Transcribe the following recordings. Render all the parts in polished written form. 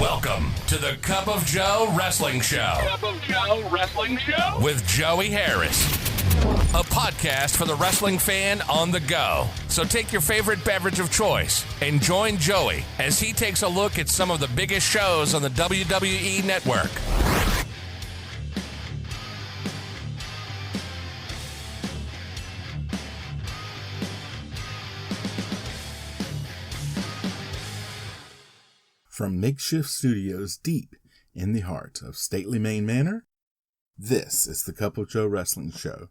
Welcome to the Cup of Joe Wrestling Show. Cup of Joe Wrestling Show? With Joey Harris. A podcast for the wrestling fan on the go. So take your favorite beverage of choice and join Joey as he takes a look at some of the biggest shows on the WWE Network. From makeshift studios deep in the heart of stately Maine Manor, this is the Cup of Joe Wrestling Show.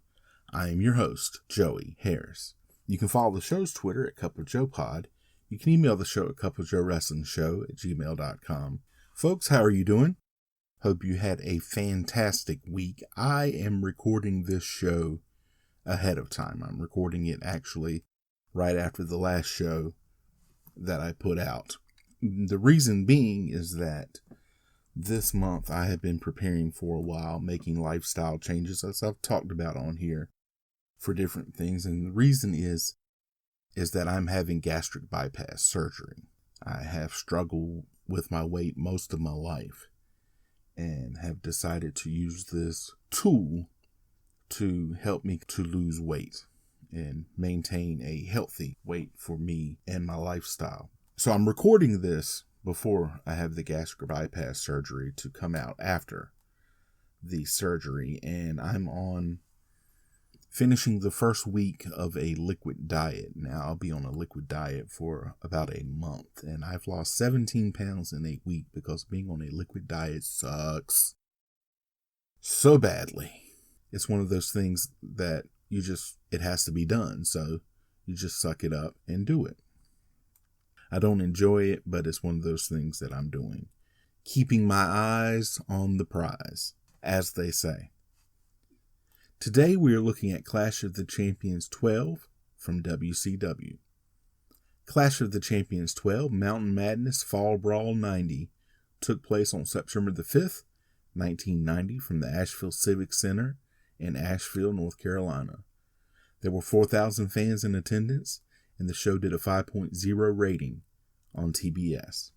I am your host, Joey Harris. You can follow the show's Twitter at Cup of Joe Pod. You can email the show at cupofjoewrestlingshow@gmail.com. Folks, how are you doing? Hope you had a fantastic week. I am recording this show ahead of time. I'm recording it actually right after the last show that I put out. The reason being is that this month I have been preparing for a while, making lifestyle changes, as I've talked about on here, for different things. And the reason is that I'm having gastric bypass surgery. I have struggled with my weight most of my life and have decided to use this tool to help me to lose weight and maintain a healthy weight for me and my lifestyle. So I'm recording this before I have the gastric bypass surgery to come out after the surgery, and I'm on finishing the first week of a liquid diet. Now I'll be on a liquid diet for about a month, and I've lost 17 pounds in a week because being on a liquid diet sucks so badly. It's one of those things that it has to be done, so you just suck it up and do it. I don't enjoy it, but it's one of those things that I'm doing. Keeping my eyes on the prize, as they say. Today we are looking at Clash of the Champions 12 from WCW. Clash of the Champions 12 Mountain Madness Fall Brawl 90 took place on September the 5th, 1990 from the Asheville Civic Center in Asheville, North Carolina. There were 4,000 fans in attendance, and the show did a 5.0 rating on TBS.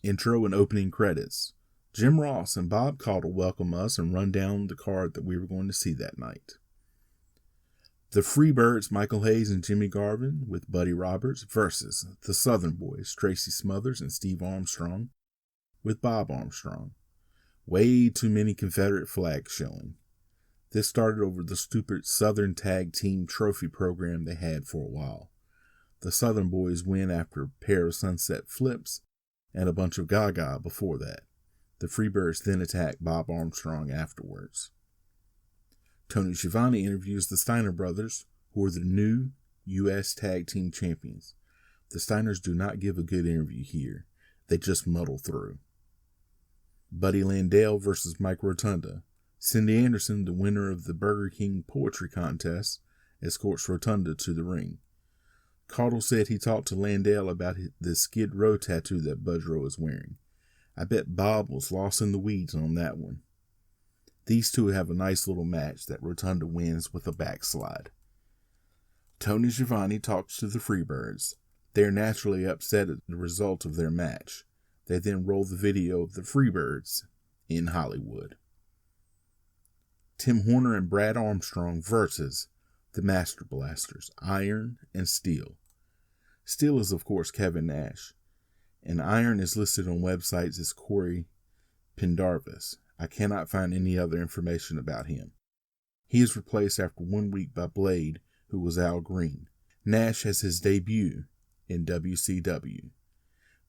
Intro and opening credits. Jim Ross and Bob Caudle welcome us and run down the card that we were going to see that night. The Freebirds, Michael Hayes and Jimmy Garvin, with Buddy Roberts, versus the Southern Boys, Tracy Smothers and Steve Armstrong, with Bob Armstrong. Way too many Confederate flags showing. This started over the stupid Southern Tag Team Trophy program they had for a while. The Southern Boys win after a pair of sunset flips and a bunch of gaga before that. The Freebirds then attack Bob Armstrong afterwards. Tony Schiavone interviews the Steiner brothers, who are the new U.S. Tag Team Champions. The Steiners do not give a good interview here. They just muddle through. Buddy Landell versus Mike Rotunda. Cindy Anderson, the winner of the Burger King Poetry Contest, escorts Rotunda to the ring. Caudle said he talked to Landell about the Skid Row tattoo that Budrow is wearing. I bet Bob was lost in the weeds on that one. These two have a nice little match that Rotunda wins with a backslide. Tony Schiavone talks to the Freebirds. They are naturally upset at the result of their match. They then roll the video of the Freebirds in Hollywood. Tim Horner and Brad Armstrong versus the Master Blasters, Iron and Steel. Steel is, of course, Kevin Nash, and Iron is listed on websites as Corey Pendarvis. I cannot find any other information about him. He is replaced after 1 week by Blade, who was Al Green. Nash has his debut in WCW.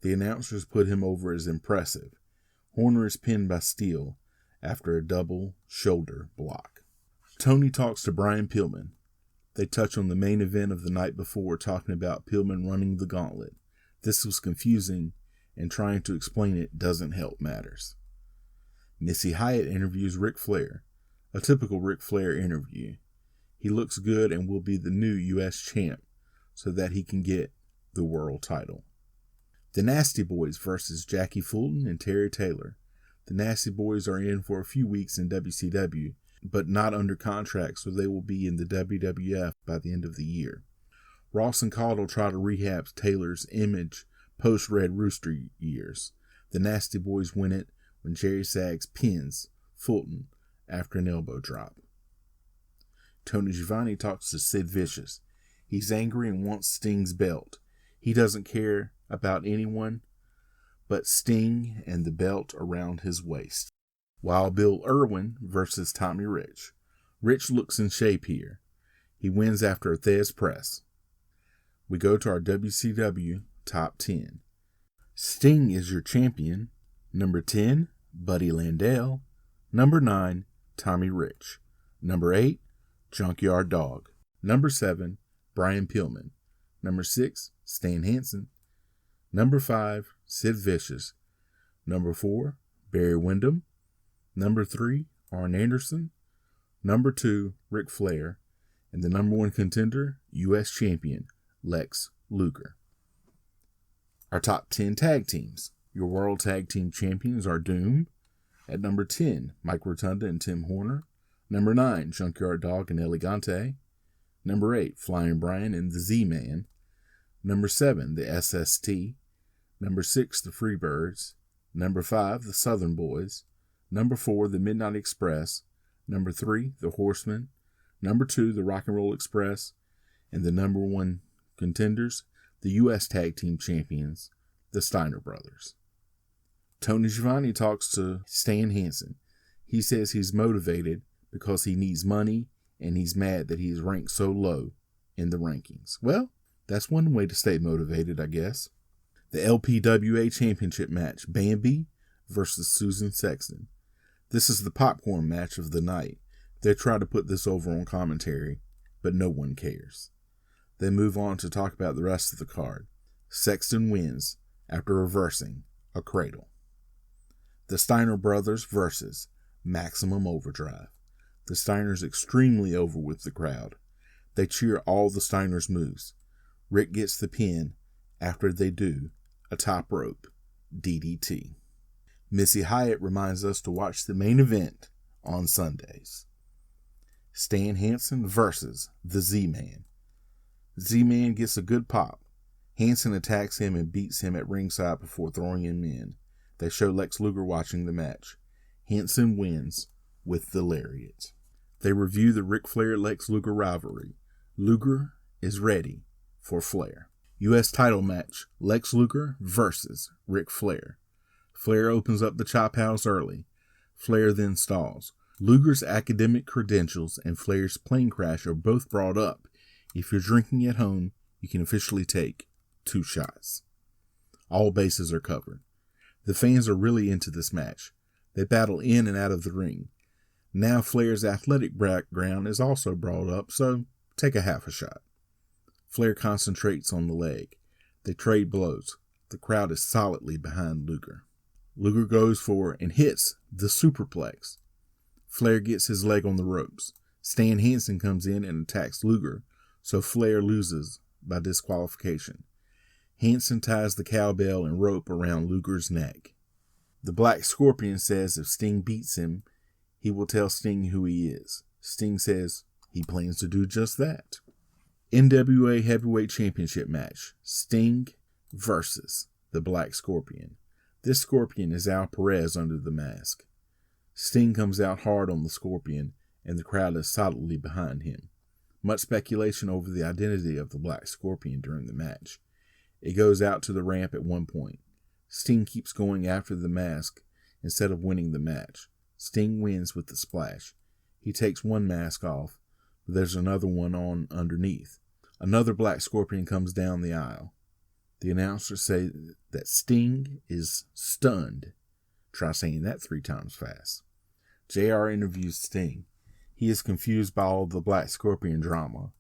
The announcers put him over as impressive. Horner is pinned by Steel after a double shoulder block. Tony talks to Brian Pillman. They touch on the main event of the night before, talking about Pillman running the gauntlet. This was confusing, and trying to explain it doesn't help matters. Missy Hyatt interviews Ric Flair. A typical Ric Flair interview. He looks good and will be the new U.S. champ so that he can get the world title. The Nasty Boys versus Jackie Fulton and Terry Taylor. The Nasty Boys are in for a few weeks in WCW, but not under contract, so they will be in the WWF by the end of the year. Ross and Caudle try to rehab Taylor's image post-Red Rooster years. The Nasty Boys win it when Jerry Sags pins Fulton after an elbow drop. Tony Schiavone talks to Sid Vicious. He's angry and wants Sting's belt. He doesn't care about anyone but Sting and the belt around his waist. Wild Bill Irwin versus Tommy Rich. Rich looks in shape here. He wins after a Thez press. We go to our WCW Top 10. Sting is your champion. Number 10, Buddy Landell. Number 9, Tommy Rich. Number 8, Junkyard Dog. Number 7, Brian Pillman. Number 6, Stan Hansen. Number 5, Sid Vicious. Number 4, Barry Windham. Number 3, Arn Anderson. Number 2, Ric Flair. And the number 1 contender, U.S. champion, Lex Luger. Our top 10 tag teams. Your World Tag Team Champions are Doom. At number 10, Mike Rotunda and Tim Horner. Number 9, Junkyard Dog and Elegante. Number 8, Flying Brian and the Z-Man. Number 7, the SST. Number 6, the Freebirds. Number 5, the Southern Boys. Number 4, the Midnight Express. Number 3, the Horsemen. Number 2, the Rock and Roll Express. And the number 1 contenders, the U.S. Tag Team Champions, the Steiner Brothers. Tony Schiavone talks to Stan Hansen. He says he's motivated because he needs money and he's mad that he's ranked so low in the rankings. Well, that's one way to stay motivated, I guess. The LPWA Championship match, Bambi versus Susan Sexton. This is the popcorn match of the night. They try to put this over on commentary, but no one cares. They move on to talk about the rest of the card. Sexton wins after reversing a cradle. The Steiner Brothers versus Maximum Overdrive. The Steiners extremely over with the crowd. They cheer all the Steiners' moves. Rick gets the pin after they do a top rope DDT. Missy Hyatt reminds us to watch the main event on Sundays. Stan Hansen versus the Z-Man. Z-Man gets a good pop. Hansen attacks him and beats him at ringside before throwing him in. They show Lex Luger watching the match. Hansen wins with the lariat. They review the Ric Flair-Lex Luger rivalry. Luger is ready for Flair. U.S. title match, Lex Luger versus Ric Flair. Flair opens up the chop house early. Flair then stalls. Luger's academic credentials and Flair's plane crash are both brought up. If you're drinking at home, you can officially take 2 shots. All bases are covered. The fans are really into this match. They battle in and out of the ring. Now Flair's athletic background is also brought up, so take a half a shot. Flair concentrates on the leg. They trade blows. The crowd is solidly behind Luger. Luger goes for and hits the superplex. Flair gets his leg on the ropes. Stan Hansen comes in and attacks Luger, so Flair loses by disqualification. Hansen ties the cowbell and rope around Luger's neck. The Black Scorpion says if Sting beats him, he will tell Sting who he is. Sting says he plans to do just that. NWA Heavyweight Championship match, Sting versus the Black Scorpion. This Scorpion is Al Perez under the mask. Sting comes out hard on the Scorpion, and the crowd is solidly behind him. Much speculation over the identity of the Black Scorpion during the match. It goes out to the ramp at one point. Sting keeps going after the mask instead of winning the match. Sting wins with the splash. He takes one mask off, but there's another one on underneath. Another Black Scorpion comes down the aisle. The announcers say that Sting is stunned. Try saying that 3 times fast. JR interviews Sting. He is confused by all the Black Scorpion drama,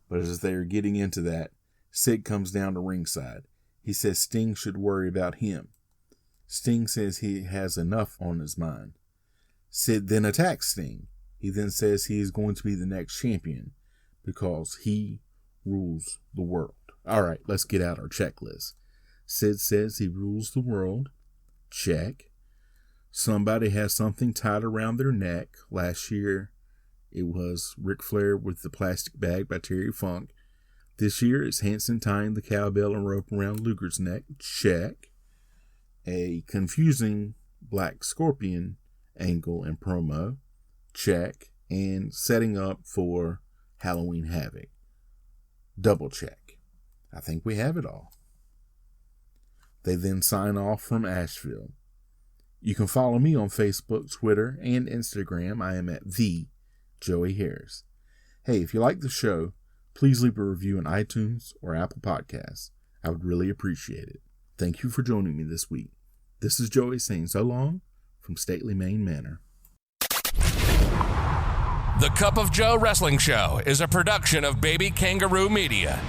but as they are getting into that, Sid comes down to ringside. He says Sting should worry about him. Sting says he has enough on his mind. Sid then attacks Sting. He then says he is going to be the next champion because he rules the world. All right, let's get out our checklist. Sid says he rules the world. Check. Somebody has something tied around their neck. Last year, it was Ric Flair with the plastic bag by Terry Funk. This year, it's Hansen tying the cowbell and rope around Luger's neck. Check. A confusing Black Scorpion angle and promo, check. And setting up for Halloween Havoc, double check. I think we have it all. They then sign off from Asheville. You can follow me on Facebook, Twitter, and Instagram. I am at the Joey Harris. Hey, if you like the show, please leave a review on iTunes or Apple Podcasts. I would really appreciate it. Thank you for joining me this week. This is Joey saying so long from Stately Maine Manor. The Cup of Joe Wrestling Show is a production of Baby Kangaroo Media.